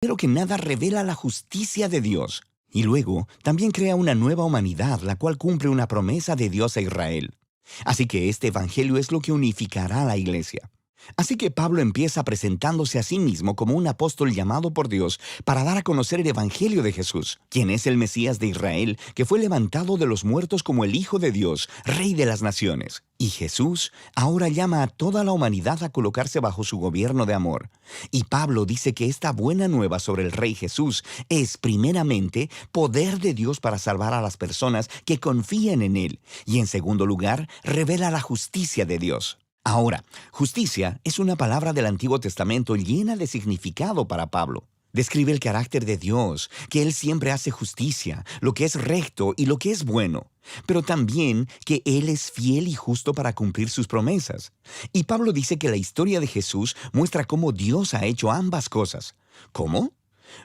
Primero que nada revela la justicia de Dios. Y luego también crea una nueva humanidad, la cual cumple una promesa de Dios a Israel. Así que este evangelio es lo que unificará a la iglesia. Así que Pablo empieza presentándose a sí mismo como un apóstol llamado por Dios para dar a conocer el evangelio de Jesús, quien es el Mesías de Israel, que fue levantado de los muertos como el Hijo de Dios, Rey de las naciones. Y Jesús ahora llama a toda la humanidad a colocarse bajo su gobierno de amor. Y Pablo dice que esta buena nueva sobre el Rey Jesús es primeramente poder de Dios para salvar a las personas que confíen en Él, y en segundo lugar revela la justicia de Dios. Ahora, justicia es una palabra del Antiguo Testamento llena de significado para Pablo. Describe el carácter de Dios, que Él siempre hace justicia, lo que es recto y lo que es bueno, pero también que Él es fiel y justo para cumplir sus promesas. Y Pablo dice que la historia de Jesús muestra cómo Dios ha hecho ambas cosas. ¿Cómo?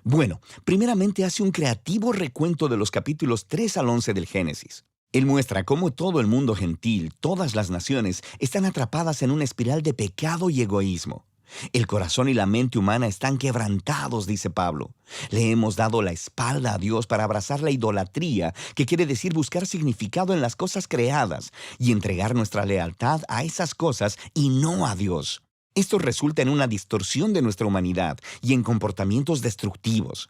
Bueno, primeramente hace un creativo recuento de los capítulos 3 al 11 del Génesis. Él muestra cómo todo el mundo gentil, todas las naciones, están atrapadas en una espiral de pecado y egoísmo. El corazón y la mente humana están quebrantados, dice Pablo. Le hemos dado la espalda a Dios para abrazar la idolatría, que quiere decir buscar significado en las cosas creadas y entregar nuestra lealtad a esas cosas y no a Dios. Esto resulta en una distorsión de nuestra humanidad y en comportamientos destructivos.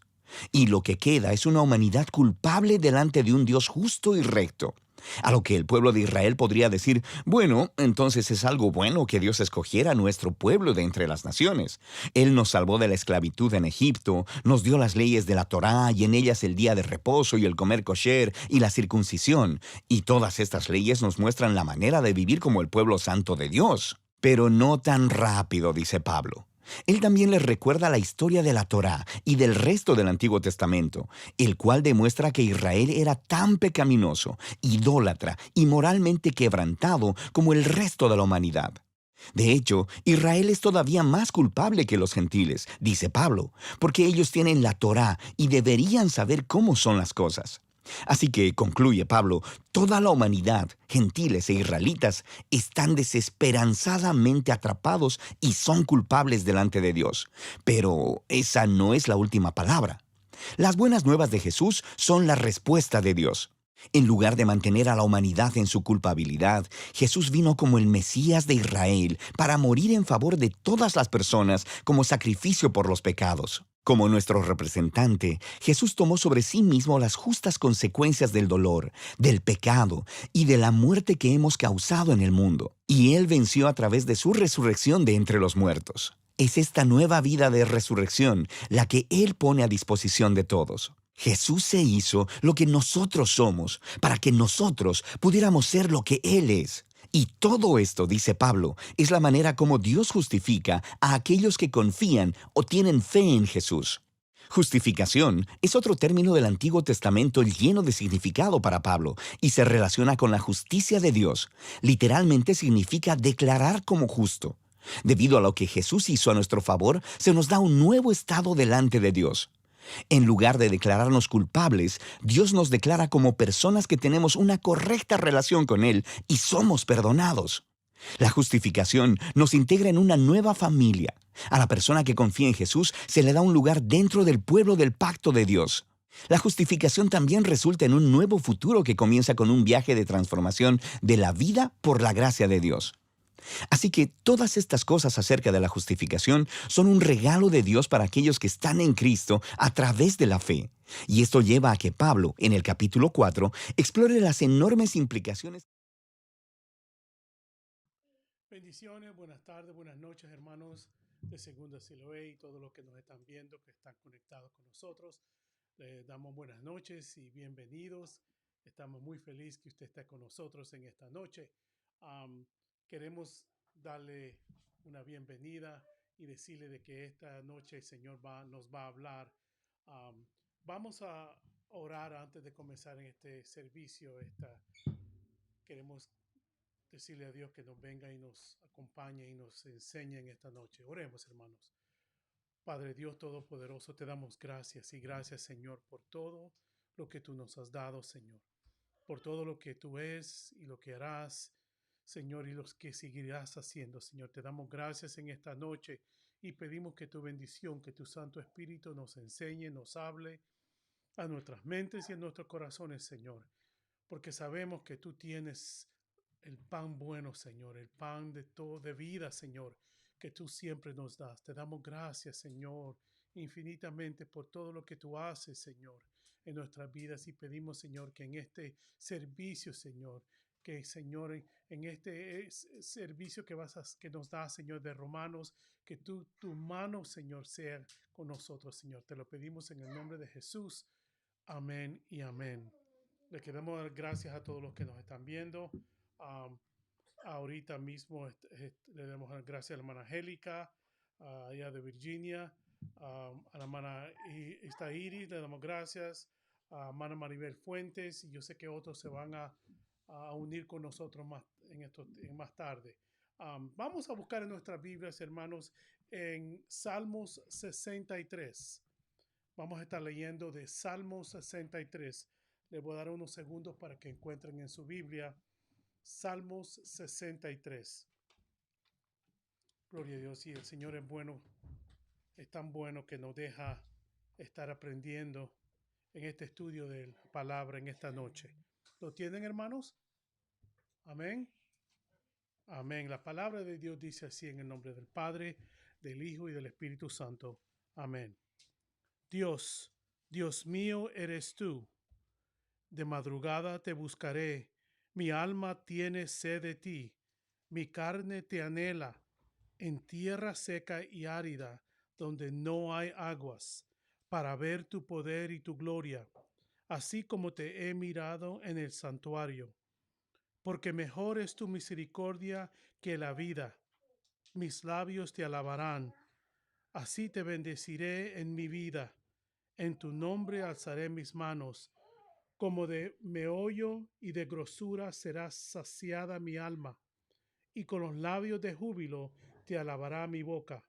Y lo que queda es una humanidad culpable delante de un Dios justo y recto. A lo que el pueblo de Israel podría decir, bueno, entonces es algo bueno que Dios escogiera a nuestro pueblo de entre las naciones. Él nos salvó de la esclavitud en Egipto, nos dio las leyes de la Torá y en ellas el día de reposo y el comer kosher y la circuncisión. Y todas estas leyes nos muestran la manera de vivir como el pueblo santo de Dios. Pero no tan rápido, dice Pablo. Él también les recuerda la historia de la Torá y del resto del Antiguo Testamento, el cual demuestra que Israel era tan pecaminoso, idólatra y moralmente quebrantado como el resto de la humanidad. De hecho, Israel es todavía más culpable que los gentiles, dice Pablo, porque ellos tienen la Torá y deberían saber cómo son las cosas. Así que, concluye Pablo, toda la humanidad, gentiles e israelitas, están desesperanzadamente atrapados y son culpables delante de Dios. Pero esa no es la última palabra. Las buenas nuevas de Jesús son la respuesta de Dios. En lugar de mantener a la humanidad en su culpabilidad, Jesús vino como el Mesías de Israel para morir en favor de todas las personas como sacrificio por los pecados. Como nuestro representante, Jesús tomó sobre sí mismo las justas consecuencias del dolor, del pecado y de la muerte que hemos causado en el mundo. Y Él venció a través de su resurrección de entre los muertos. Es esta nueva vida de resurrección la que Él pone a disposición de todos. Jesús se hizo lo que nosotros somos, para que nosotros pudiéramos ser lo que Él es. Y todo esto, dice Pablo, es la manera como Dios justifica a aquellos que confían o tienen fe en Jesús. Justificación es otro término del Antiguo Testamento lleno de significado para Pablo y se relaciona con la justicia de Dios. Literalmente significa declarar como justo. Debido a lo que Jesús hizo a nuestro favor, se nos da un nuevo estado delante de Dios. En lugar de declararnos culpables, Dios nos declara como personas que tenemos una correcta relación con Él y somos perdonados. La justificación nos integra en una nueva familia. A la persona que confía en Jesús se le da un lugar dentro del pueblo del pacto de Dios. La justificación también resulta en un nuevo futuro que comienza con un viaje de transformación de la vida por la gracia de Dios. Así que todas estas cosas acerca de la justificación son un regalo de Dios para aquellos que están en Cristo a través de la fe. Y esto lleva a que Pablo, en el capítulo 4, explore las enormes implicaciones. Bendiciones, buenas tardes, buenas noches, hermanos de Segunda Siloé y todos los que nos están viendo, que están conectados con nosotros. Les damos buenas noches y bienvenidos. Estamos muy felices que usted esté con nosotros en esta noche. Am, Queremos darle una bienvenida y decirle de que esta noche el Señor nos va a hablar. Am, Vamos a orar antes de comenzar en este servicio. Queremos decirle a Dios que nos venga y nos acompañe y nos enseñe en esta noche. Oremos, hermanos. Padre Dios Todopoderoso, te damos gracias y gracias, Señor, por todo lo que tú nos has dado, Señor. Por todo lo que tú es y lo que harás, Señor, y los que seguirás haciendo, Señor. Te damos gracias en esta noche y pedimos que tu bendición, que tu Santo Espíritu nos enseñe, nos hable a nuestras mentes y a nuestros corazones, Señor, porque sabemos que tú tienes el pan bueno, Señor, el pan de todo, de vida, Señor, que tú siempre nos das. Te damos gracias, Señor, infinitamente por todo lo que tú haces, Señor, en nuestras vidas, y pedimos, Señor, que en este servicio, Señor, que, Señor, en este servicio que nos da, Señor, de Romanos, que tu mano, Señor, sea con nosotros, Señor. Te lo pedimos en el nombre de Jesús. Amén y amén. Le queremos dar gracias a todos los que nos están viendo. Ahorita mismo le damos las gracias a la hermana Angélica, allá de Virginia, a la hermana Iris, le damos gracias, a hermana Maribel Fuentes, y yo sé que otros se van a unir con nosotros más tarde. Vamos a buscar en nuestras Biblias, hermanos, en Salmos 63. Vamos a estar leyendo de Salmos 63. Les voy a dar unos segundos para que encuentren en su Biblia Salmos 63. Gloria a Dios. Y el Señor es bueno, es tan bueno que nos deja estar aprendiendo en este estudio de la palabra en esta noche. ¿Lo tienen, hermanos? Amén. Amén. La palabra de Dios dice así, en el nombre del Padre, del Hijo y del Espíritu Santo. Amén. Dios, Dios mío eres tú. De madrugada te buscaré. Mi alma tiene sed de ti. Mi carne te anhela en tierra seca y árida, donde no hay aguas, para ver tu poder y tu gloria, así como te he mirado en el santuario. Porque mejor es tu misericordia que la vida. Mis labios te alabarán. Así te bendeciré en mi vida. En tu nombre alzaré mis manos. Como de meollo y de grosura será saciada mi alma, y con los labios de júbilo te alabará mi boca.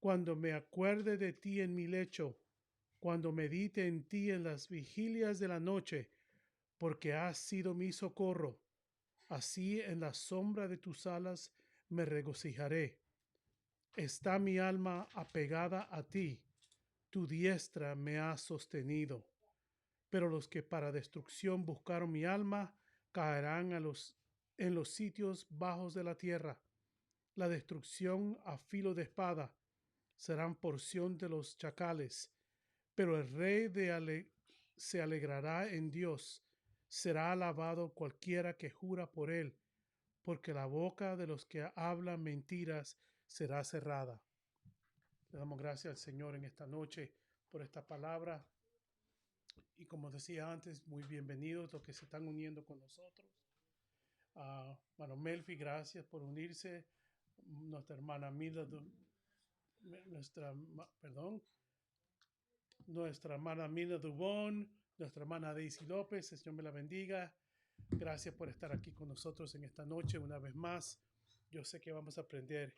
Cuando me acuerde de ti en mi lecho, cuando medite en ti en las vigilias de la noche, porque has sido mi socorro. Así en la sombra de tus alas me regocijaré. Está mi alma apegada a ti, tu diestra me ha sostenido. Pero los que para destrucción buscaron mi alma caerán en los sitios bajos de la tierra. La destrucción a filo de espada serán porción de los chacales. Pero el rey se alegrará en Dios. Será alabado cualquiera que jura por él, porque la boca de los que hablan mentiras será cerrada. Le damos gracias al Señor en esta noche por esta palabra. Y como decía antes, muy bienvenidos los que se están uniendo con nosotros. Bueno, Melfi, gracias por unirse. Nuestra hermana Mila, nuestra hermana Mila Dubón, nuestra hermana Daisy López, el Señor me la bendiga. Gracias por estar aquí con nosotros en esta noche una vez más. Yo sé que vamos a aprender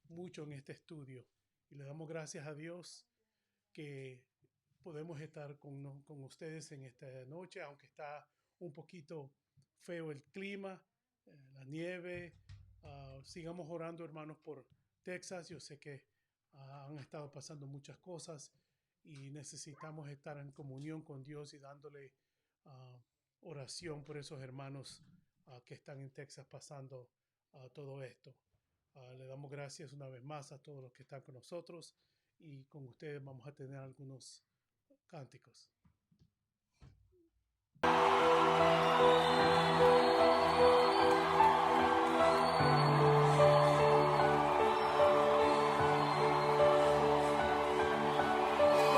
mucho en este estudio y le damos gracias a Dios que podemos estar con ustedes en esta noche, aunque está un poquito feo el clima, la nieve. Sigamos orando, hermanos, por Texas. Yo sé que han estado pasando muchas cosas y necesitamos estar en comunión con Dios y dándole oración por esos hermanos que están en Texas pasando todo esto. Le damos gracias una vez más a todos los que están con nosotros y con ustedes vamos a tener algunos cánticos.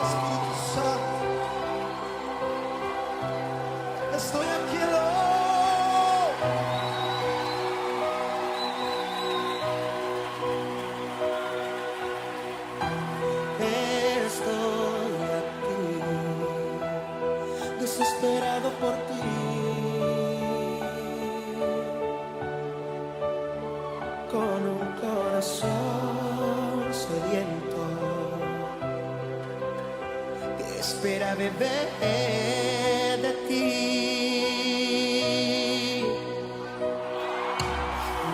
Espíritu Santo, estoy aquí, estoy aquí, desesperado por ti, con un corazón sediento que espera beber de ti.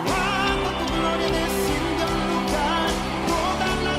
Cuando tu gloria desciende a un lugar, toda la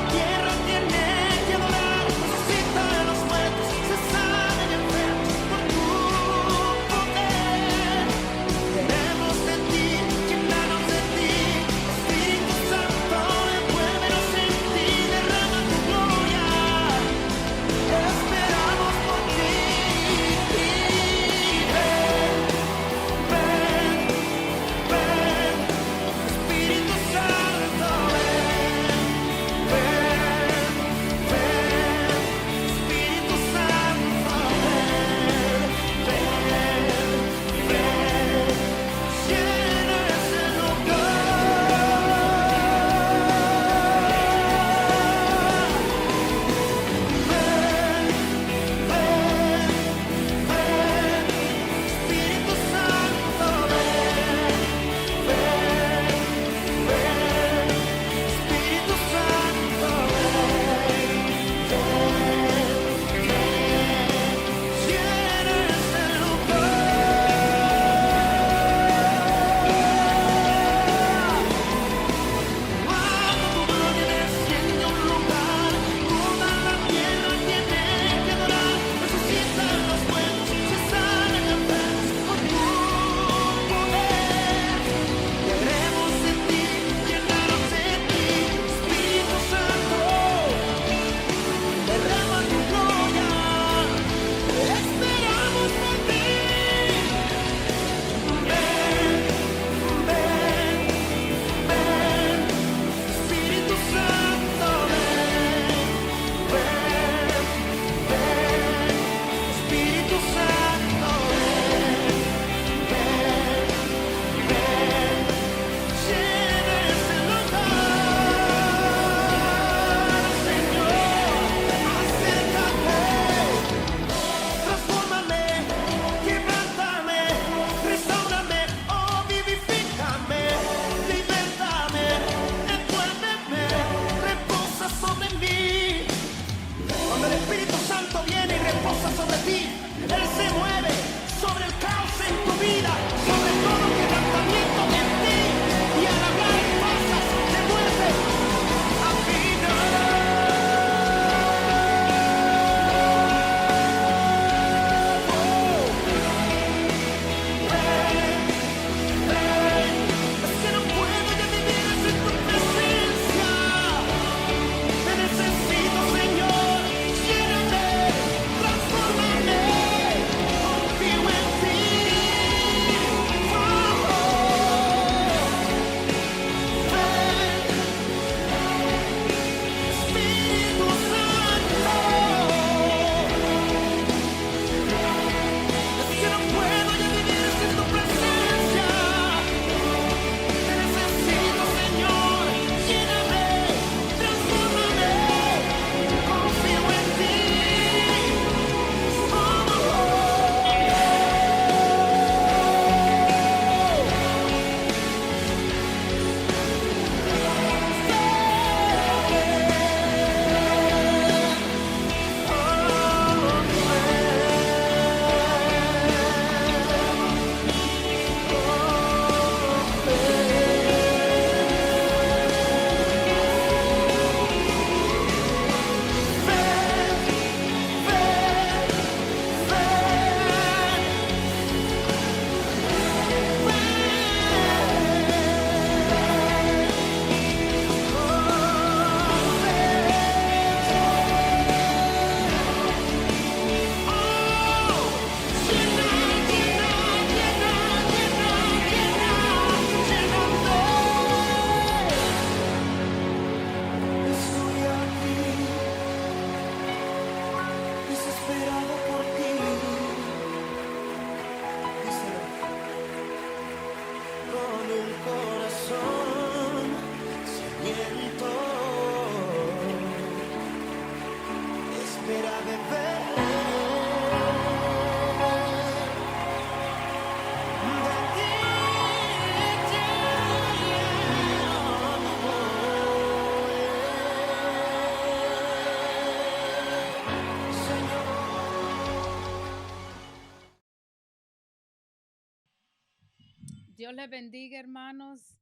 esperado por ti. Díselo. Con un corazón sediento, espera beber de ti, Señor. Dios les bendiga, hermanos.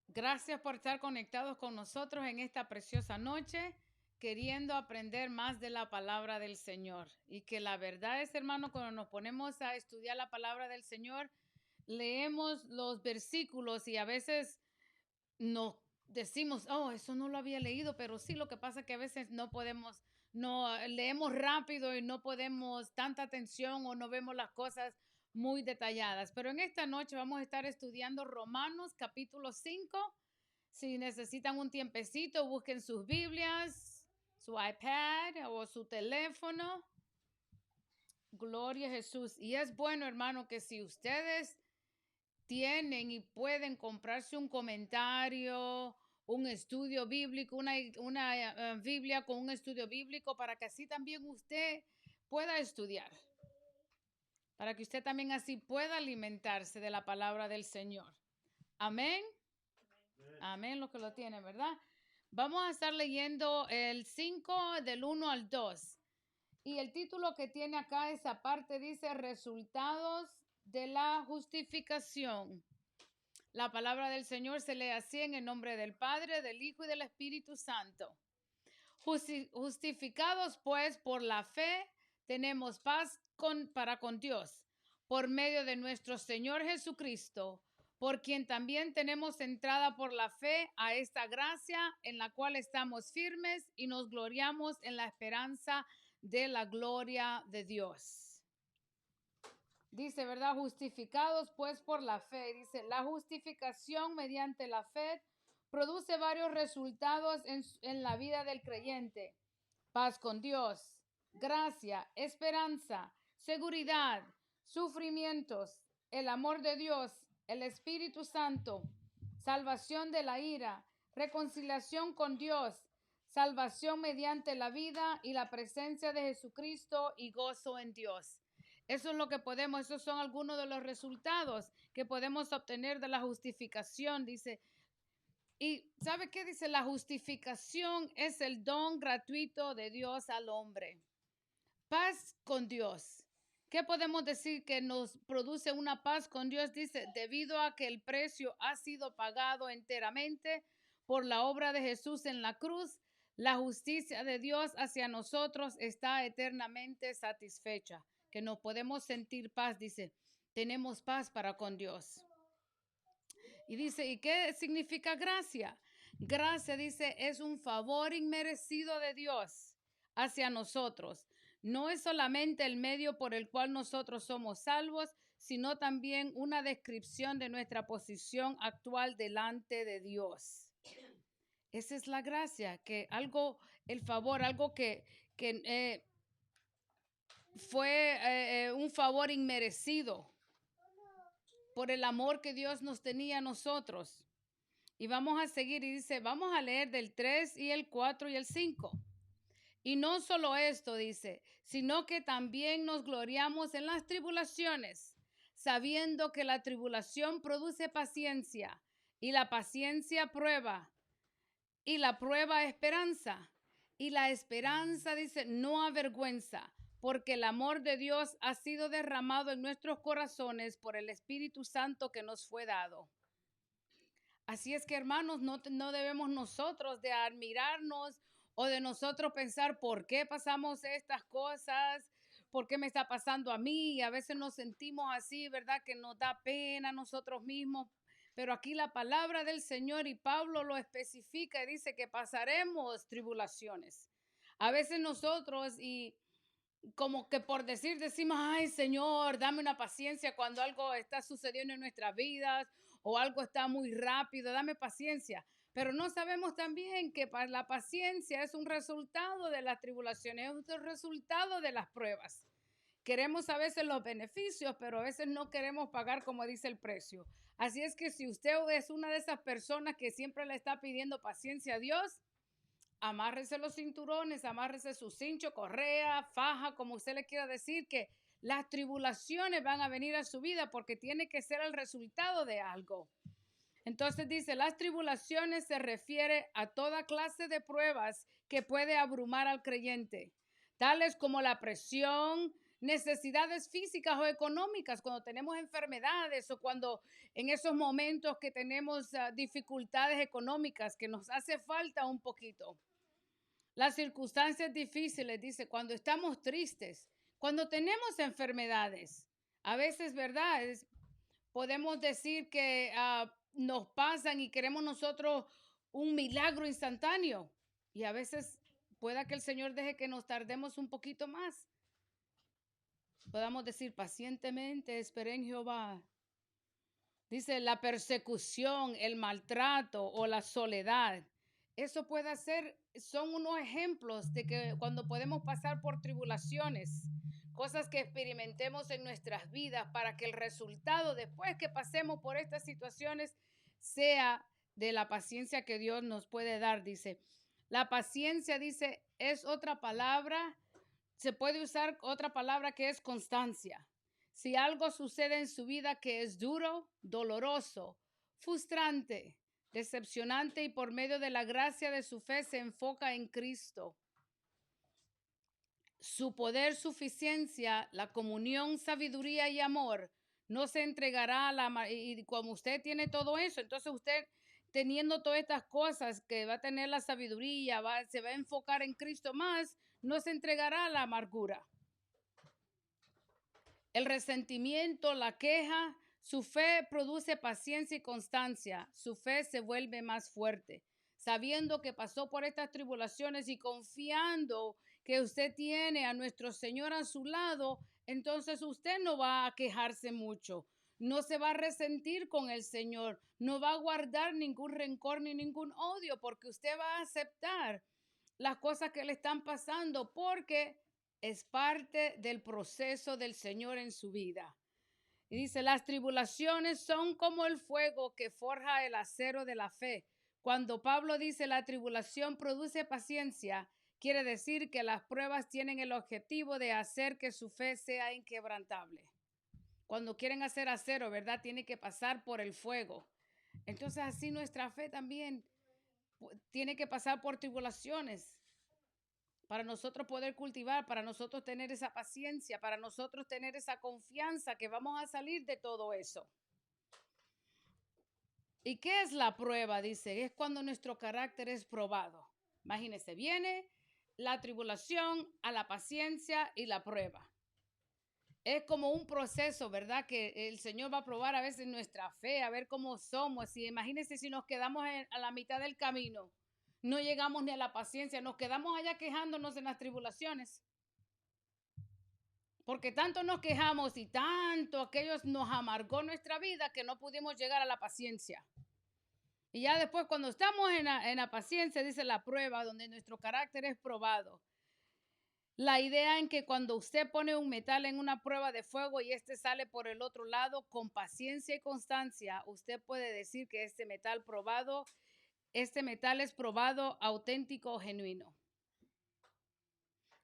Gracias por estar conectados con nosotros en esta preciosa noche, queriendo aprender más de la palabra del Señor. Y que la verdad es, hermano, cuando nos ponemos a estudiar la palabra del Señor, leemos los versículos y a veces nos decimos, oh, eso no lo había leído, pero sí, lo que pasa es que a veces no podemos, no leemos rápido y no podemos tanta atención o no vemos las cosas muy detalladas. Pero en esta noche vamos a estar estudiando Romanos capítulo 5. Si necesitan un tiempecito, busquen sus Biblias, su iPad o su teléfono. Gloria a Jesús. Y es bueno, hermano, que si ustedes tienen y pueden comprarse un comentario, un estudio bíblico, una Biblia con un estudio bíblico, para que así también usted pueda estudiar, para que usted también así pueda alimentarse de la palabra del Señor. Amén. Amén, lo que lo tienen, ¿verdad? Vamos a estar leyendo el 5 del 1 al 2. Y el título que tiene acá, esa parte dice resultados de la justificación. La palabra del Señor se lee así en el nombre del Padre, del Hijo y del Espíritu Santo. Justificados pues por la fe, tenemos paz para con Dios, por medio de nuestro Señor Jesucristo, por quien también tenemos entrada por la fe a esta gracia en la cual estamos firmes y nos gloriamos en la esperanza de la gloria de Dios. Dice, ¿verdad? Justificados pues por la fe. Dice, la justificación mediante la fe produce varios resultados en la vida del creyente. Paz con Dios, gracia, esperanza, seguridad, sufrimientos, el amor de Dios, el Espíritu Santo, salvación de la ira, reconciliación con Dios, salvación mediante la vida y la presencia de Jesucristo y gozo en Dios. Eso es lo que podemos, esos son algunos de los resultados que podemos obtener de la justificación, dice. Y ¿sabe qué dice? La justificación es el don gratuito de Dios al hombre. Paz con Dios. ¿Qué podemos decir que nos produce una paz con Dios? Dice, debido a que el precio ha sido pagado enteramente por la obra de Jesús en la cruz, la justicia de Dios hacia nosotros está eternamente satisfecha. Que nos podemos sentir paz, dice, tenemos paz para con Dios. Y dice, ¿y qué significa gracia? Gracia, dice, es un favor inmerecido de Dios hacia nosotros. No es solamente el medio por el cual nosotros somos salvos, sino también una descripción de nuestra posición actual delante de Dios. Esa es la gracia, que algo, el favor, algo que fue un favor inmerecido por el amor que Dios nos tenía a nosotros. Y vamos a seguir y dice, vamos a leer del 3 y el 4 y el 5. Y no solo esto, dice, sino que también nos gloriamos en las tribulaciones, sabiendo que la tribulación produce paciencia, y la paciencia prueba, y la prueba esperanza, y la esperanza, dice, no avergüenza, porque el amor de Dios ha sido derramado en nuestros corazones por el Espíritu Santo que nos fue dado. Así es que, hermanos, no debemos nosotros de admirarnos o de nosotros pensar por qué pasamos estas cosas, por qué me está pasando a mí. Y a veces nos sentimos así, ¿verdad? Que nos da pena a nosotros mismos. Pero aquí la palabra del Señor y Pablo lo especifica y dice que pasaremos tribulaciones. A veces nosotros y como que por decimos, ay Señor, dame una paciencia cuando algo está sucediendo en nuestras vidas o algo está muy rápido, dame paciencia. Pero no sabemos también que la paciencia es un resultado de las tribulaciones, es un resultado de las pruebas. Queremos a veces los beneficios, pero a veces no queremos pagar como dice el precio. Así es que si usted es una de esas personas que siempre le está pidiendo paciencia a Dios, amárrese los cinturones, amárrese su cincho, correa, faja, como usted le quiera decir, que las tribulaciones van a venir a su vida porque tiene que ser el resultado de algo. Entonces dice, las tribulaciones se refiere a toda clase de pruebas que puede abrumar al creyente, tales como la presión, necesidades físicas o económicas, cuando tenemos enfermedades o cuando en esos momentos que tenemos dificultades económicas, que nos hace falta un poquito. Las circunstancias difíciles, dice, cuando estamos tristes, cuando tenemos enfermedades, a veces, ¿verdad? Podemos decir que nos pasan y queremos nosotros un milagro instantáneo. Y a veces pueda que el Señor deje que nos tardemos un poquito más. Podamos decir pacientemente, esperé en Jehová. Dice la persecución, el maltrato o la soledad. Eso puede ser, son unos ejemplos de que cuando podemos pasar por tribulaciones, cosas que experimentemos en nuestras vidas para que el resultado después que pasemos por estas situaciones sea de la paciencia que Dios nos puede dar. Dice, la paciencia, dice, es otra palabra, se puede usar otra palabra que es constancia. Si algo sucede en su vida que es duro, doloroso, frustrante, decepcionante y por medio de la gracia de su fe se enfoca en Cristo, su poder, suficiencia, la comunión, sabiduría y amor no se entregará y como usted tiene todo eso, entonces usted teniendo todas estas cosas que va a tener la sabiduría, se va a enfocar en Cristo más, no se entregará a la amargura. El resentimiento, la queja, su fe produce paciencia y constancia. Su fe se vuelve más fuerte, sabiendo que pasó por estas tribulaciones y confiando que usted tiene a nuestro Señor a su lado, entonces usted no va a quejarse mucho, no se va a resentir con el Señor, no va a guardar ningún rencor ni ningún odio, porque usted va a aceptar las cosas que le están pasando, porque es parte del proceso del Señor en su vida. Y dice, las tribulaciones son como el fuego que forja el acero de la fe. Cuando Pablo dice la tribulación produce paciencia, quiere decir que las pruebas tienen el objetivo de hacer que su fe sea inquebrantable. Cuando quieren hacer acero, ¿verdad? Tiene que pasar por el fuego. Entonces así nuestra fe también tiene que pasar por tribulaciones para nosotros poder cultivar, para nosotros tener esa paciencia, para nosotros tener esa confianza que vamos a salir de todo eso. ¿Y qué es la prueba? Dice, es cuando nuestro carácter es probado. Imagínense, viene la tribulación a la paciencia y la prueba. Es como un proceso, ¿verdad? Que el Señor va a probar a veces nuestra fe, a ver cómo somos. Y imagínense si nos quedamos a la mitad del camino. No llegamos ni a la paciencia, nos quedamos allá quejándonos en las tribulaciones. Porque tanto nos quejamos y tanto aquellos nos amargó nuestra vida que no pudimos llegar a la paciencia. Y ya después cuando estamos en la paciencia, dice la prueba, donde nuestro carácter es probado. La idea en que cuando usted pone un metal en una prueba de fuego y este sale por el otro lado, con paciencia y constancia, usted puede decir que este metal es probado, auténtico, genuino.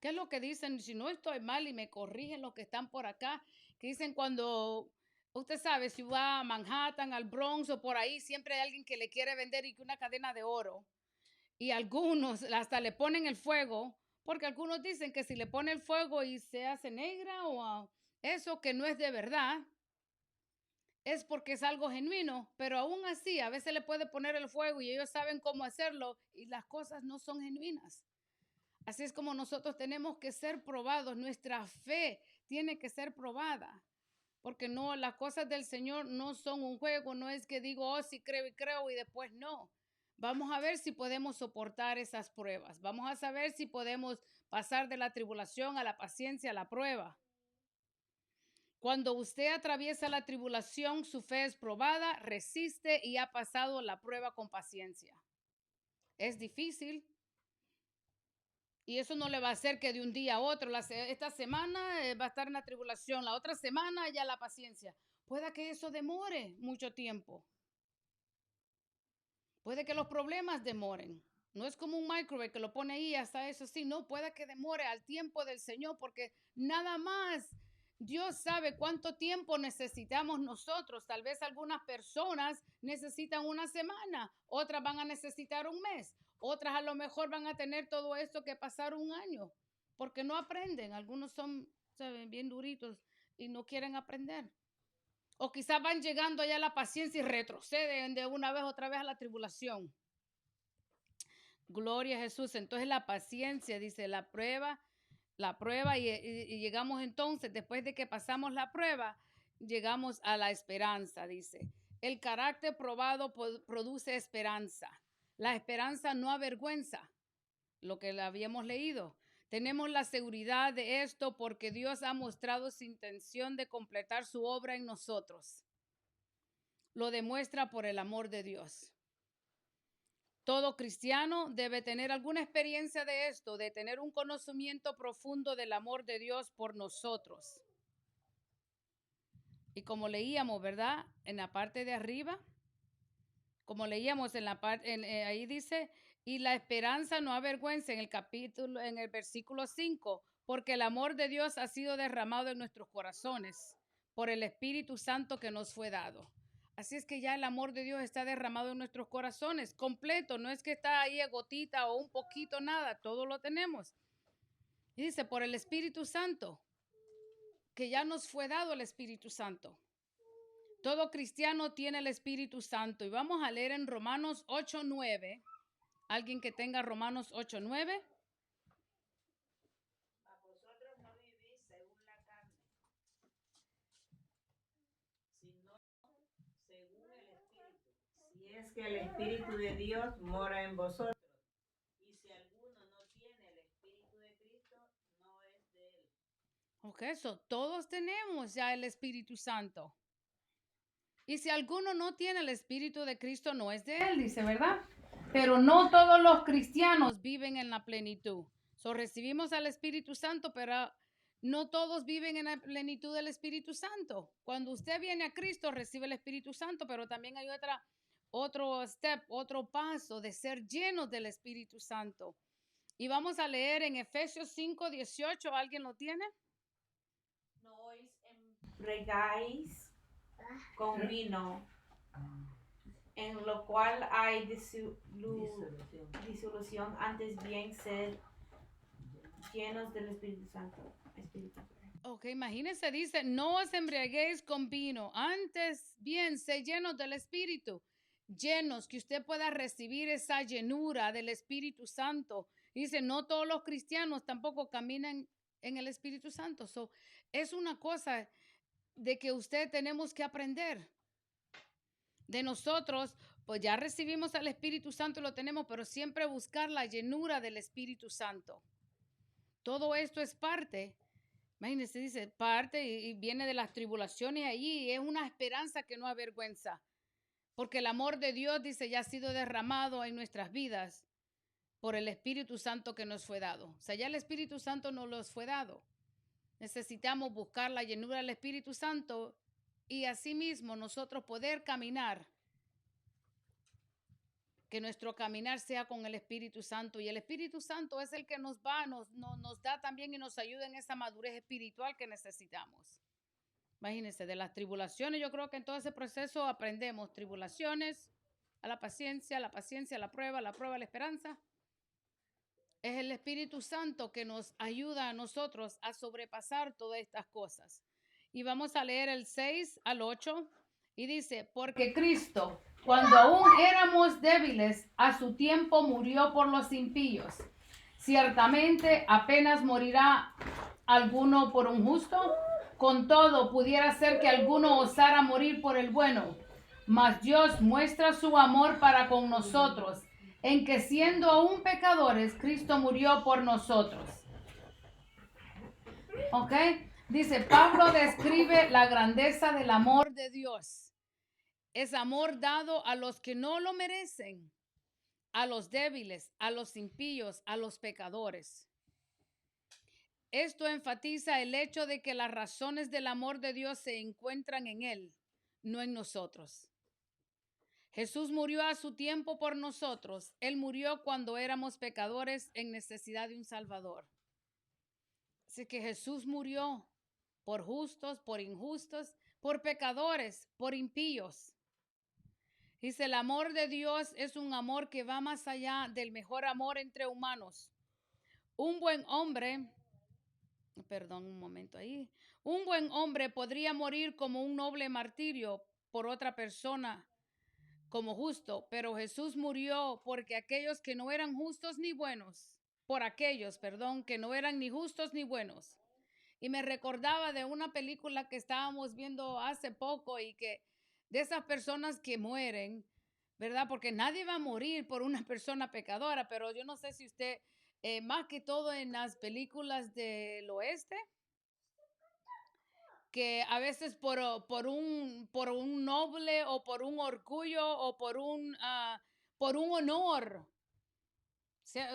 ¿Qué es lo que dicen? Si no estoy mal y me corrigen los que están por acá, que dicen cuando, usted sabe, si va a Manhattan, al Bronx o por ahí, siempre hay alguien que le quiere vender y que una cadena de oro. Y algunos hasta le ponen el fuego, porque algunos dicen que si le pone el fuego y se hace negra o eso que no es de verdad, es porque es algo genuino, pero aún así a veces le puede poner el fuego y ellos saben cómo hacerlo y las cosas no son genuinas. Así es como nosotros tenemos que ser probados, nuestra fe tiene que ser probada, porque no, las cosas del Señor no son un juego, no es que digo, oh, sí creo y después no. Vamos a ver si podemos soportar esas pruebas, vamos a saber si podemos pasar de la tribulación a la paciencia, a la prueba. Cuando usted atraviesa la tribulación, su fe es probada, resiste y ha pasado la prueba con paciencia. es difícil. Y eso no le va a hacer que de un día a otro, esta semana va a estar en la tribulación, la otra semana ya la paciencia. Puede que eso demore mucho tiempo. Puede que los problemas demoren. No es como un microwave que lo pone ahí hasta eso sí. No, puede que demore al tiempo del Señor porque nada más Dios sabe cuánto tiempo necesitamos nosotros. Tal vez algunas personas necesitan una semana, otras van a necesitar un mes, otras a lo mejor van a tener todo esto que pasar un año porque no aprenden. Algunos son, ¿saben?, bien duritos y no quieren aprender. O quizás van llegando allá a la paciencia y retroceden de una vez otra vez a la tribulación. Gloria a Jesús. Entonces la paciencia, dice, la prueba y llegamos entonces, después de que pasamos la prueba, llegamos a la esperanza, dice. El carácter probado produce esperanza. La esperanza no avergüenza, lo que le habíamos leído. Tenemos la seguridad de esto porque Dios ha mostrado su intención de completar su obra en nosotros. Lo demuestra por el amor de Dios. Todo cristiano debe tener alguna experiencia de esto, de tener un conocimiento profundo del amor de Dios por nosotros. Y como leíamos, ¿verdad? En la parte de arriba, como leíamos en la parte, ahí dice, y la esperanza no avergüenza en el versículo 5, porque el amor de Dios ha sido derramado en nuestros corazones por el Espíritu Santo que nos fue dado. Así es que ya el amor de Dios está derramado en nuestros corazones, completo. No es que está ahí a gotita o un poquito, nada. Todo lo tenemos. Y dice, por el Espíritu Santo, que ya nos fue dado el Espíritu Santo. Todo cristiano tiene el Espíritu Santo. Y vamos a leer en Romanos 8:9. ¿Alguien que tenga Romanos 8:9? Es que el Espíritu de Dios mora en vosotros. Y si alguno no tiene el Espíritu de Cristo, no es de él. Ok, eso, todos tenemos ya el Espíritu Santo. Y si alguno no tiene el Espíritu de Cristo, no es de él, dice, ¿verdad? Pero no todos los cristianos viven en la plenitud. Recibimos al Espíritu Santo, pero no todos viven en la plenitud del Espíritu Santo. Cuando usted viene a Cristo, recibe el Espíritu Santo, pero también hay otro step, otro paso de ser llenos del Espíritu Santo. Y vamos a leer en Efesios 5:18. ¿Alguien lo tiene? No os embriaguéis con vino, en lo cual hay disolución, antes bien ser llenos del Espíritu Santo. Ok, imagínense, dice, no os embriaguéis con vino, antes bien sé llenos del Espíritu. Llenos, que usted pueda recibir esa llenura del Espíritu Santo. Dice, no todos los cristianos tampoco caminan en el Espíritu Santo. Es una cosa de que usted tenemos que aprender. De nosotros, pues ya recibimos al Espíritu Santo y lo tenemos, pero siempre buscar la llenura del Espíritu Santo. Todo esto es parte, imagínense, dice, parte y viene de las tribulaciones allí. Es una esperanza que no avergüenza. Porque el amor de Dios, dice, ya ha sido derramado en nuestras vidas por el Espíritu Santo que nos fue dado. O sea, ya el Espíritu Santo nos los fue dado. Necesitamos buscar la llenura del Espíritu Santo y asimismo nosotros poder caminar. Que nuestro caminar sea con el Espíritu Santo. Y el Espíritu Santo es el que nos da también y nos ayuda en esa madurez espiritual que necesitamos. Imagínense, de las tribulaciones, yo creo que en todo ese proceso aprendemos tribulaciones, a la paciencia, la prueba, la esperanza. Es el Espíritu Santo que nos ayuda a nosotros a sobrepasar todas estas cosas. Y vamos a leer el 6 al 8 y dice, porque Cristo, cuando aún éramos débiles, a su tiempo murió por los impíos. Ciertamente apenas morirá alguno por un justo. Con todo, pudiera ser que alguno osara morir por el bueno, mas Dios muestra su amor para con nosotros, en que siendo aún pecadores, Cristo murió por nosotros. ¿Ok? Dice, Pablo describe la grandeza del amor de Dios. Es amor dado a los que no lo merecen. a los débiles, a los impíos, a los pecadores. Esto enfatiza el hecho de que las razones del amor de Dios se encuentran en Él, no en nosotros. Jesús murió a su tiempo por nosotros. Él murió cuando éramos pecadores en necesidad de un Salvador. Así que Jesús murió por justos, por injustos, por pecadores, por impíos. Dice, el amor de Dios es un amor que va más allá del mejor amor entre humanos. Un buen hombre, perdón un momento ahí, un buen hombre podría morir como un noble martirio por otra persona como justo, pero Jesús murió porque aquellos que no eran justos ni buenos, por aquellos, perdón, que no eran ni justos ni buenos. Y me recordaba de una película que estábamos viendo hace poco y que de esas personas que mueren, ¿verdad? Porque nadie va a morir por una persona pecadora, pero yo no sé si usted, más que todo en las películas del oeste, que a veces por un noble o por un orgullo o por un honor.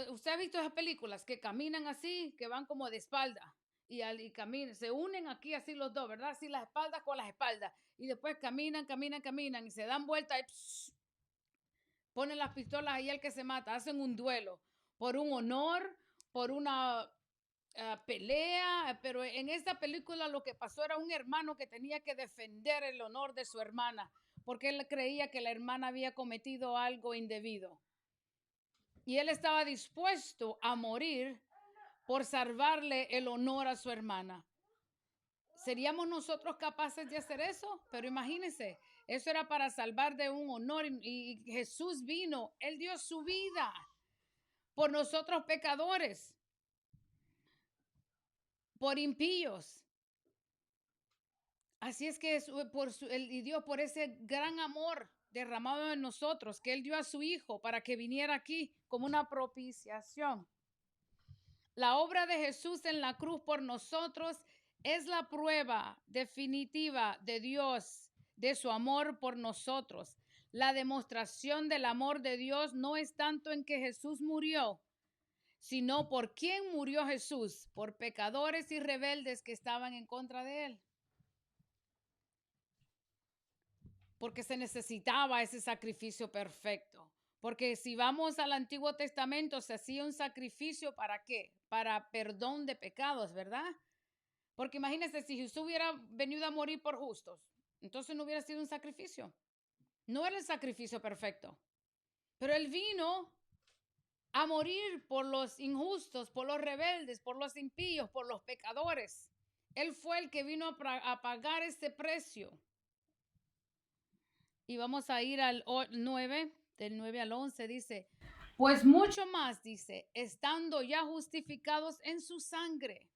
¿Usted ha visto esas películas que caminan así, que van como de espalda y caminan, se unen aquí así los dos, ¿verdad? Así las espaldas con las espaldas y después caminan y se dan vuelta y ponen las pistolas ahí al que se mata, hacen un duelo por un honor, por una pelea, pero en esta película lo que pasó era un hermano que tenía que defender el honor de su hermana porque él creía que la hermana había cometido algo indebido. Y él estaba dispuesto a morir por salvarle el honor a su hermana. ¿Seríamos nosotros capaces de hacer eso? Pero imagínense, eso era para salvar de un honor y Jesús vino, Él dio su vida por nosotros pecadores, por impíos. Así es que y Dios por ese gran amor derramado en nosotros, que Él dio a su Hijo para que viniera aquí como una propiciación. La obra de Jesús en la cruz por nosotros es la prueba definitiva de Dios, de su amor por nosotros. La demostración del amor de Dios no es tanto en que Jesús murió, sino por quién murió Jesús, por pecadores y rebeldes que estaban en contra de Él. Porque se necesitaba ese sacrificio perfecto. Porque si vamos al Antiguo Testamento, se hacía un sacrificio ¿para qué? Para perdón de pecados, ¿verdad? Porque imagínense, si Jesús hubiera venido a morir por justos, entonces no hubiera sido un sacrificio. No era el sacrificio perfecto. Pero Él vino a morir por los injustos, por los rebeldes, por los impíos, por los pecadores. Él fue el que vino a pagar ese precio. Y vamos a ir al 9, del 9 al 11, dice, pues mucho más, dice, estando ya justificados en su sangre,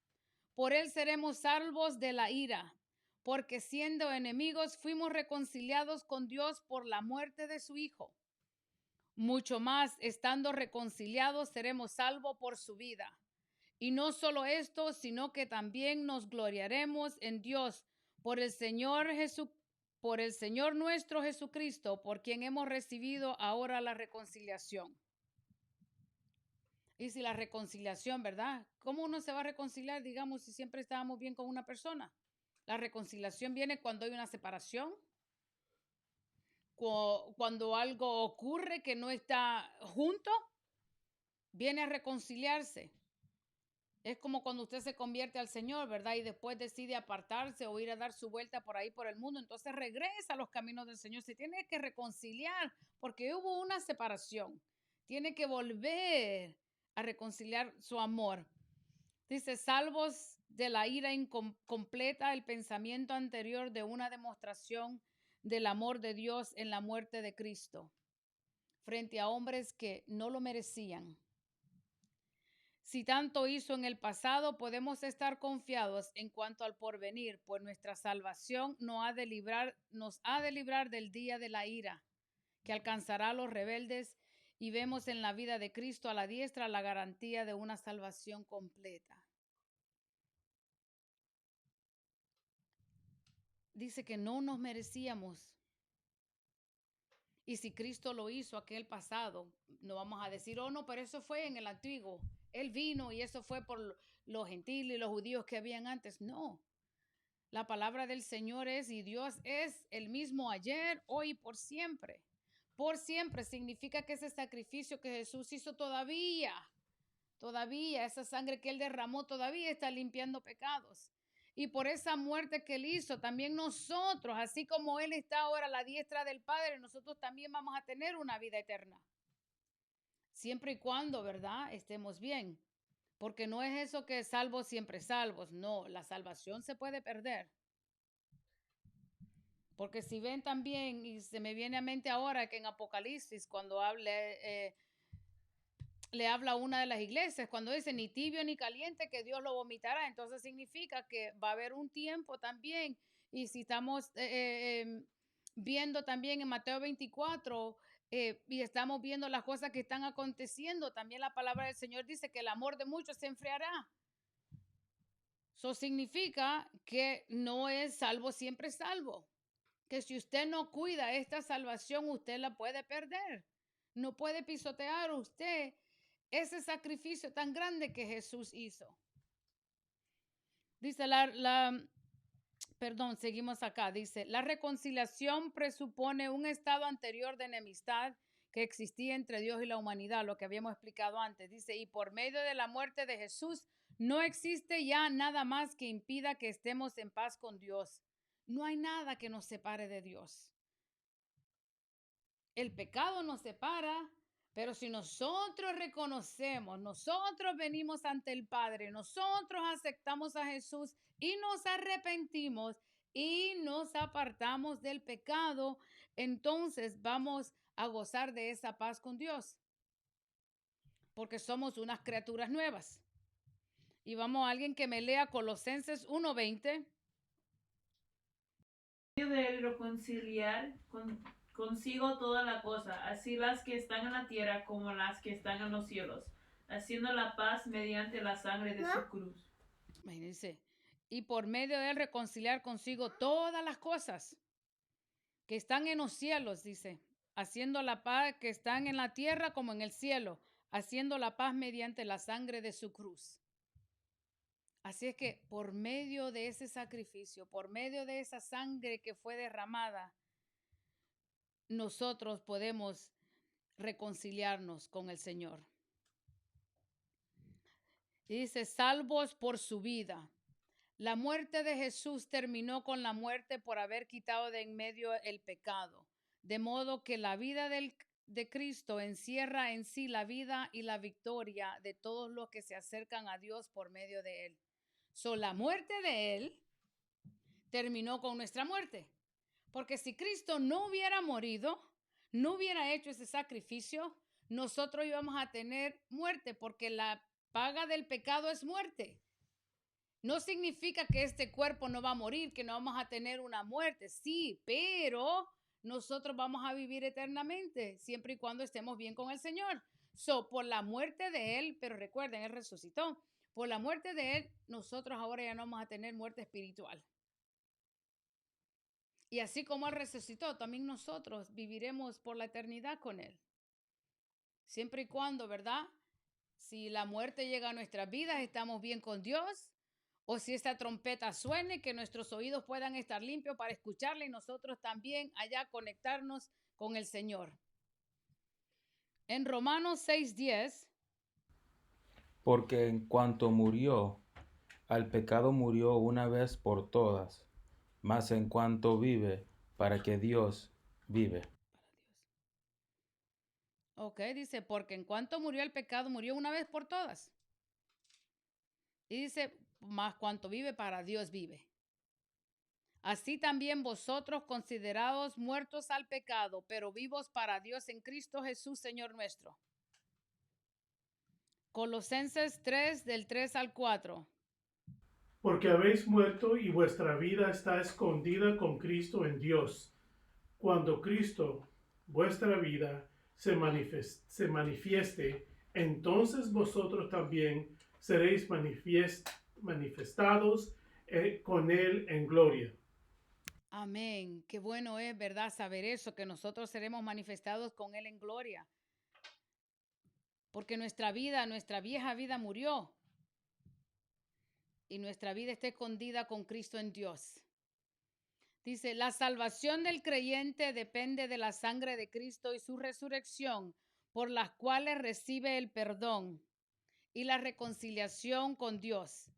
por él seremos salvos de la ira, porque siendo enemigos fuimos reconciliados con Dios por la muerte de su Hijo. Mucho más, estando reconciliados, seremos salvos por su vida. Y no solo esto, sino que también nos gloriaremos en Dios por el Señor nuestro Jesucristo, por quien hemos recibido ahora la reconciliación. Y si la reconciliación, ¿verdad? ¿Cómo uno se va a reconciliar, digamos, si siempre estábamos bien con una persona? La reconciliación viene cuando hay una separación, cuando algo ocurre que no está junto, viene a reconciliarse. Es como cuando usted se convierte al Señor, ¿verdad? Y después decide apartarse o ir a dar su vuelta por ahí por el mundo. Entonces regresa a los caminos del Señor. Se tiene que reconciliar porque hubo una separación. Tiene que volver a reconciliar su amor. Dice, salvos de la ira incompleta, el pensamiento anterior de una demostración del amor de Dios en la muerte de Cristo frente a hombres que no lo merecían. Si tanto hizo en el pasado, podemos estar confiados en cuanto al porvenir, pues nuestra salvación nos ha de librar del día de la ira, que alcanzará a los rebeldes, y vemos en la vida de Cristo a la diestra la garantía de una salvación completa. Dice que no nos merecíamos. Y si Cristo lo hizo aquel pasado, no vamos a decir, oh no, pero eso fue en el antiguo. Él vino y eso fue por los gentiles y los judíos que habían antes. No. La palabra del Señor es, y Dios es el mismo ayer, hoy y por siempre. Por siempre significa que ese sacrificio que Jesús hizo todavía, esa sangre que Él derramó todavía está limpiando pecados. Y por esa muerte que Él hizo, también nosotros, así como Él está ahora a la diestra del Padre, nosotros también vamos a tener una vida eterna. Siempre y cuando, ¿verdad?, estemos bien. Porque no es eso que salvos siempre salvos. No, la salvación se puede perder. Porque si ven también, y se me viene a mente ahora que en Apocalipsis, cuando le habla a una de las iglesias, cuando dice ni tibio ni caliente, que Dios lo vomitará. Entonces significa que va a haber un tiempo también. Y si estamos viendo también en Mateo 24, y estamos viendo las cosas que están aconteciendo, también la palabra del Señor dice que el amor de muchos se enfriará. Eso significa que no es salvo siempre salvo. Que si usted no cuida esta salvación, usted la puede perder. No puede pisotear usted ese sacrificio tan grande que Jesús hizo. Dice perdón, seguimos acá. Dice, la reconciliación presupone un estado anterior de enemistad que existía entre Dios y la humanidad, lo que habíamos explicado antes. Dice, y por medio de la muerte de Jesús, no existe ya nada más que impida que estemos en paz con Dios. No hay nada que nos separe de Dios. El pecado nos separa, pero si nosotros reconocemos, nosotros venimos ante el Padre, nosotros aceptamos a Jesús y nos arrepentimos y nos apartamos del pecado, entonces vamos a gozar de esa paz con Dios. Porque somos unas criaturas nuevas. Y vamos a alguien que me lea Colosenses 1:20. De él reconciliar consigo toda la cosa, así las que están en la tierra como las que están en los cielos, haciendo la paz mediante la sangre de su cruz. Imagínense. Y por medio de él reconciliar consigo todas las cosas que están en los cielos, dice, haciendo la paz que están en la tierra como en el cielo, haciendo la paz mediante la sangre de su cruz. Así es que por medio de ese sacrificio, por medio de esa sangre que fue derramada, nosotros podemos reconciliarnos con el Señor. Y dice, salvos por su vida. La muerte de Jesús terminó con la muerte por haber quitado de en medio el pecado. De modo que la vida de Cristo encierra en sí la vida y la victoria de todos los que se acercan a Dios por medio de Él. La muerte de Él terminó con nuestra muerte. Porque si Cristo no hubiera morido, no hubiera hecho ese sacrificio, nosotros íbamos a tener muerte, porque la paga del pecado es muerte. No significa que este cuerpo no va a morir, que no vamos a tener una muerte, sí, pero nosotros vamos a vivir eternamente, siempre y cuando estemos bien con el Señor. Por la muerte de Él, pero recuerden, Él resucitó. Por la muerte de Él, nosotros ahora ya no vamos a tener muerte espiritual. Y así como Él resucitó, también nosotros viviremos por la eternidad con Él. Siempre y cuando, ¿verdad? Si la muerte llega a nuestras vidas, estamos bien con Dios. O si esta trompeta suene, que nuestros oídos puedan estar limpios para escucharle y nosotros también allá conectarnos con el Señor. En Romanos 6:10. Porque en cuanto murió, al pecado murió una vez por todas, mas en cuanto vive, para que Dios vive. Ok, dice, porque en cuanto murió el pecado, murió una vez por todas. Y dice, más cuanto vive, para Dios vive. Así también vosotros, considerados muertos al pecado, pero vivos para Dios en Cristo Jesús, Señor nuestro. Colosenses 3, del 3 al 4. Porque habéis muerto y vuestra vida está escondida con Cristo en Dios. Cuando Cristo, vuestra vida, se manifieste, entonces vosotros también seréis manifestados con Él en gloria. Amén. Qué bueno es, ¿verdad? Saber eso, que nosotros seremos manifestados con Él en gloria. Porque nuestra vieja vida murió. Y nuestra vida está escondida con Cristo en Dios. Dice, la salvación del creyente depende de la sangre de Cristo y su resurrección, por las cuales recibe el perdón y la reconciliación con Dios.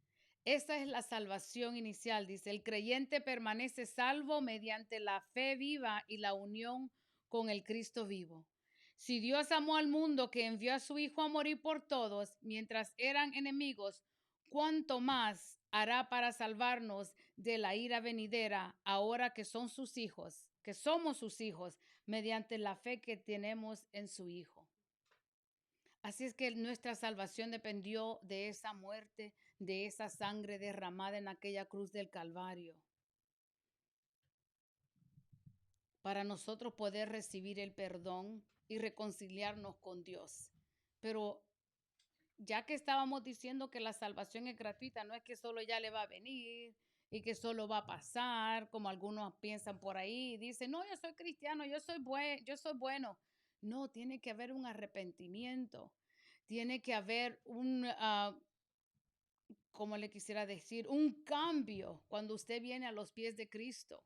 Esa es la salvación inicial, dice. El creyente permanece salvo mediante la fe viva y la unión con el Cristo vivo. Si Dios amó al mundo que envió a su Hijo a morir por todos mientras eran enemigos, ¿cuánto más hará para salvarnos de la ira venidera ahora que son sus hijos, que somos sus hijos, mediante la fe que tenemos en su Hijo? Así es que nuestra salvación dependió de esa muerte, de esa sangre derramada en aquella cruz del Calvario, para nosotros poder recibir el perdón y reconciliarnos con Dios. Pero ya que estábamos diciendo que la salvación es gratuita, no es que solo ya le va a venir y que solo va a pasar, como algunos piensan por ahí, y dicen, no, yo soy cristiano, yo soy bueno. No, tiene que haber un arrepentimiento, tiene que haber como le quisiera decir, un cambio cuando usted viene a los pies de Cristo,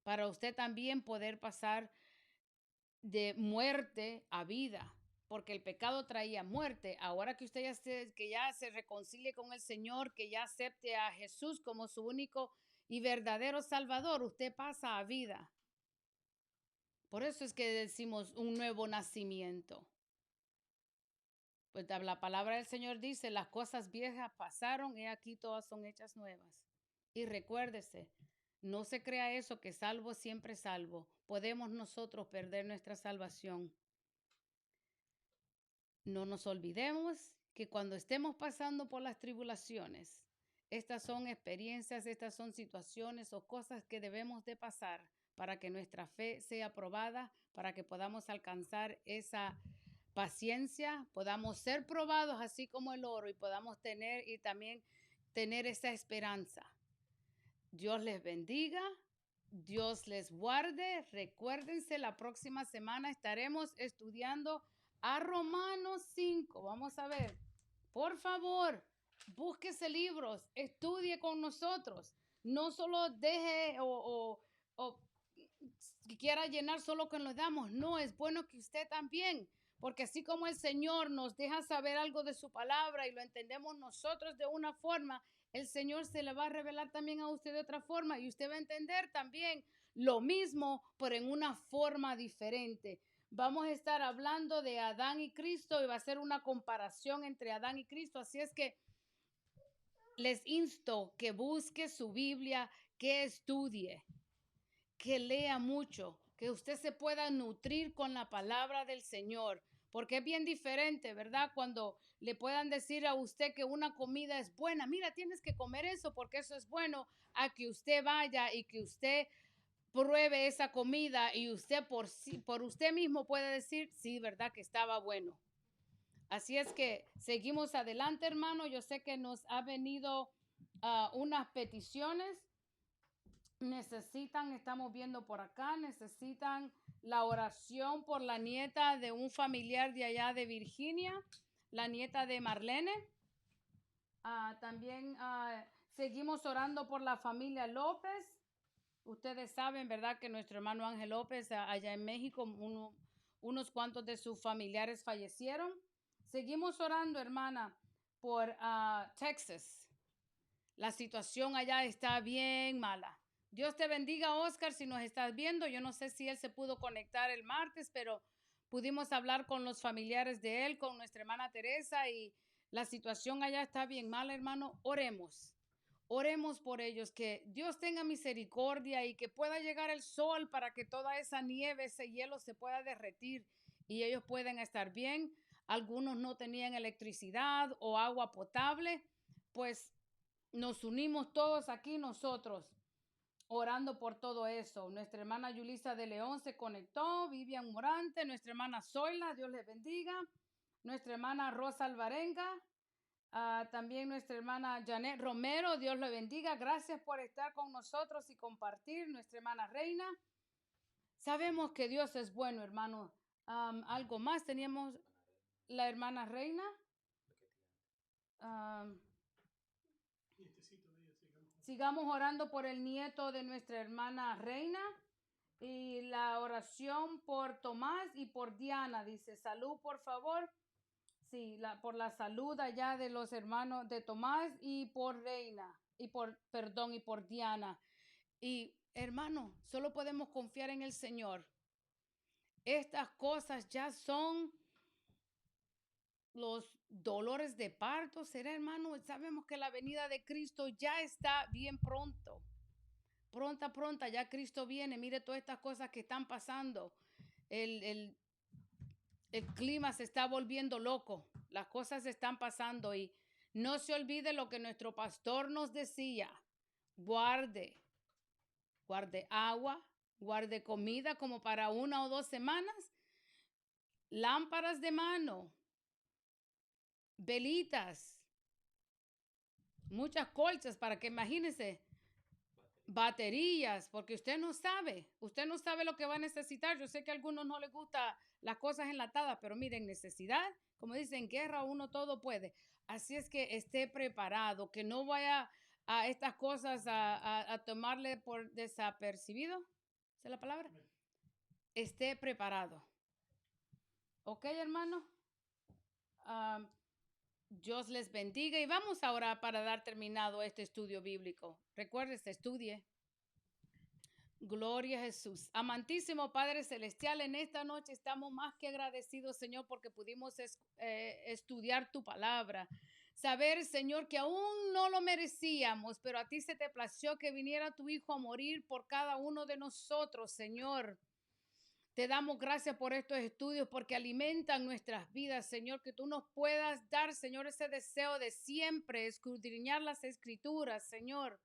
para usted también poder pasar de muerte a vida, porque el pecado traía muerte. Ahora que usted ya se reconcilie con el Señor, que ya acepte a Jesús como su único y verdadero Salvador, usted pasa a vida. Por eso es que decimos un nuevo nacimiento. Pues la palabra del Señor dice, las cosas viejas pasaron y aquí todas son hechas nuevas. Y recuérdese, no se crea eso que salvo siempre salvo. Podemos nosotros perder nuestra salvación. No nos olvidemos que cuando estemos pasando por las tribulaciones, estas son experiencias, estas son situaciones o cosas que debemos de pasar para que nuestra fe sea probada, para que podamos alcanzar esa paciencia, podamos ser probados así como el oro y podamos tener y también tener esa esperanza. Dios les bendiga, Dios les guarde. Recuérdense, la próxima semana estaremos estudiando a Romanos 5. Vamos a ver, por favor, búsquese libros, estudie con nosotros. No solo deje o que quiera llenar solo con lo damos. No, es bueno que usted también, porque así como el Señor nos deja saber algo de su palabra y lo entendemos nosotros de una forma, el Señor se le va a revelar también a usted de otra forma y usted va a entender también lo mismo, pero en una forma diferente. Vamos a estar hablando de Adán y Cristo y va a ser una comparación entre Adán y Cristo. Así es que les insto que busque su Biblia, que estudie, que lea mucho, que usted se pueda nutrir con la palabra del Señor, porque es bien diferente, ¿verdad? Cuando le puedan decir a usted que una comida es buena, mira, tienes que comer eso porque eso es bueno, a que usted vaya y que usted pruebe esa comida y usted por usted mismo puede decir, sí, ¿verdad? Que estaba bueno. Así es que seguimos adelante, hermano. Yo sé que nos ha venido unas peticiones. Estamos viendo por acá, necesitan la oración por la nieta de un familiar de allá de Virginia, la nieta de Marlene. También seguimos orando por la familia López. Ustedes saben, ¿verdad?, que nuestro hermano Ángel López allá en México, unos cuantos de sus familiares fallecieron. Seguimos orando, hermana, por Texas. La situación allá está bien mala. Dios te bendiga, Oscar, si nos estás viendo. Yo no sé si él se pudo conectar el martes, pero pudimos hablar con los familiares de él, con nuestra hermana Teresa, y la situación allá está bien mala, hermano. Oremos. Oremos por ellos, que Dios tenga misericordia y que pueda llegar el sol para que toda esa nieve, ese hielo se pueda derretir y ellos puedan estar bien. Algunos no tenían electricidad o agua potable, pues nos unimos todos aquí nosotros orando por todo eso. Nuestra hermana Yulisa de León se conectó, Vivian Morante, nuestra hermana Zoila, Dios les bendiga, nuestra hermana Rosa Alvarenga, También nuestra hermana Janet Romero, Dios le bendiga. Gracias por estar con nosotros y compartir. Nuestra hermana Reina. Sabemos que Dios es bueno, hermano. Algo más, teníamos la hermana Reina. Nietecito de ella, sigamos. Sigamos orando por el nieto de nuestra hermana Reina. Y la oración por Tomás y por Diana. Dice, salud, por favor. Sí, por la salud allá de los hermanos de Tomás y por Reina. Y por Diana. Y hermano, solo podemos confiar en el Señor. Estas cosas ya son los dolores de parto, será, hermano. Sabemos que la venida de Cristo ya está bien pronto. Pronta, ya Cristo viene. Mire todas estas cosas que están pasando. El clima se está volviendo loco. Las cosas están pasando y no se olvide lo que nuestro pastor nos decía. Guarde agua, guarde comida como para 1 o 2 semanas. Lámparas de mano, velitas, muchas colchas para que imagínense, baterías, porque usted no sabe lo que va a necesitar. Yo sé que a algunos no les gustan las cosas enlatadas, pero miren, necesidad, como dicen, guerra uno todo puede. Así es que esté preparado, que no vaya a estas cosas a tomarle por desapercibido. ¿Esa es la palabra? Esté preparado. Ok, hermano. Dios les bendiga y vamos a orar para dar terminado este estudio bíblico. Recuérdese, estudie. Gloria a Jesús. Amantísimo Padre Celestial, en esta noche estamos más que agradecidos, Señor, porque pudimos estudiar tu palabra. Saber, Señor, que aún no lo merecíamos, pero a ti se te plació que viniera tu Hijo a morir por cada uno de nosotros, Señor. Te damos gracias por estos estudios porque alimentan nuestras vidas, Señor, que tú nos puedas dar, Señor, ese deseo de siempre escudriñar las Escrituras, Señor.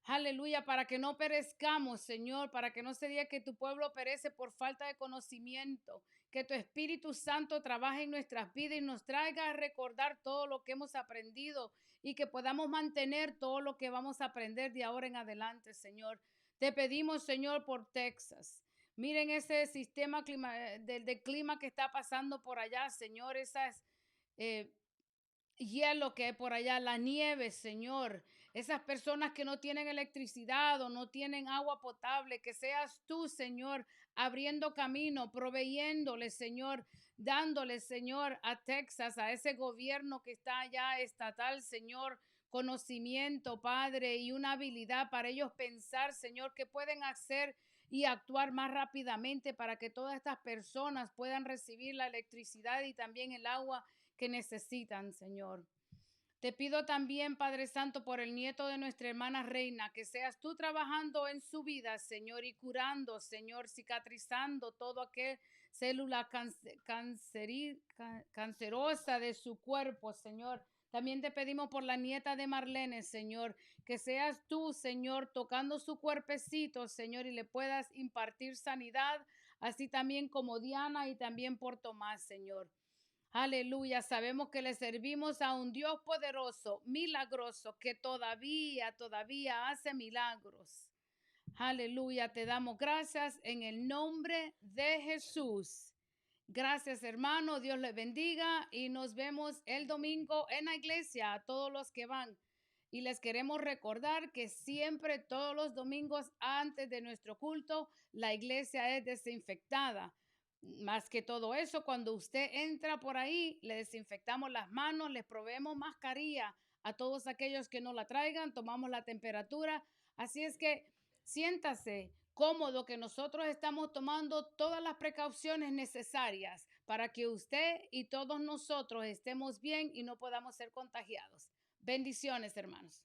Aleluya, para que no perezcamos, Señor, para que no se diga que tu pueblo perece por falta de conocimiento, que tu Espíritu Santo trabaje en nuestras vidas y nos traiga a recordar todo lo que hemos aprendido y que podamos mantener todo lo que vamos a aprender de ahora en adelante, Señor. Te pedimos, Señor, por Texas. Miren ese sistema de clima que está pasando por allá, Señor, esas hielo que hay por allá, la nieve, Señor, esas personas que no tienen electricidad o no tienen agua potable, que seas tú, Señor, abriendo camino, proveyéndole, Señor, dándole, Señor, a Texas, a ese gobierno que está allá estatal, Señor, conocimiento, Padre, y una habilidad para ellos pensar, Señor, que pueden hacer y actuar más rápidamente para que todas estas personas puedan recibir la electricidad y también el agua que necesitan, Señor. Te pido también, Padre Santo, por el nieto de nuestra hermana Reina, que seas tú trabajando en su vida, Señor, y curando, Señor, cicatrizando todo aquel célula cancerosa de su cuerpo, Señor. También te pedimos por la nieta de Marlene, Señor, que seas tú, Señor, tocando su cuerpecito, Señor, y le puedas impartir sanidad, así también como Diana y también por Tomás, Señor. Aleluya, sabemos que le servimos a un Dios poderoso, milagroso, que todavía hace milagros. Aleluya, te damos gracias en el nombre de Jesús. Gracias, hermano, Dios les bendiga y nos vemos el domingo en la iglesia, a todos los que van. Y les queremos recordar que siempre, todos los domingos antes de nuestro culto, la iglesia es desinfectada. Más que todo eso, cuando usted entra por ahí, le desinfectamos las manos, les proveemos mascarilla a todos aquellos que no la traigan, tomamos la temperatura. Así es que siéntase cómodo que nosotros estamos tomando todas las precauciones necesarias para que usted y todos nosotros estemos bien y no podamos ser contagiados. Bendiciones, hermanos.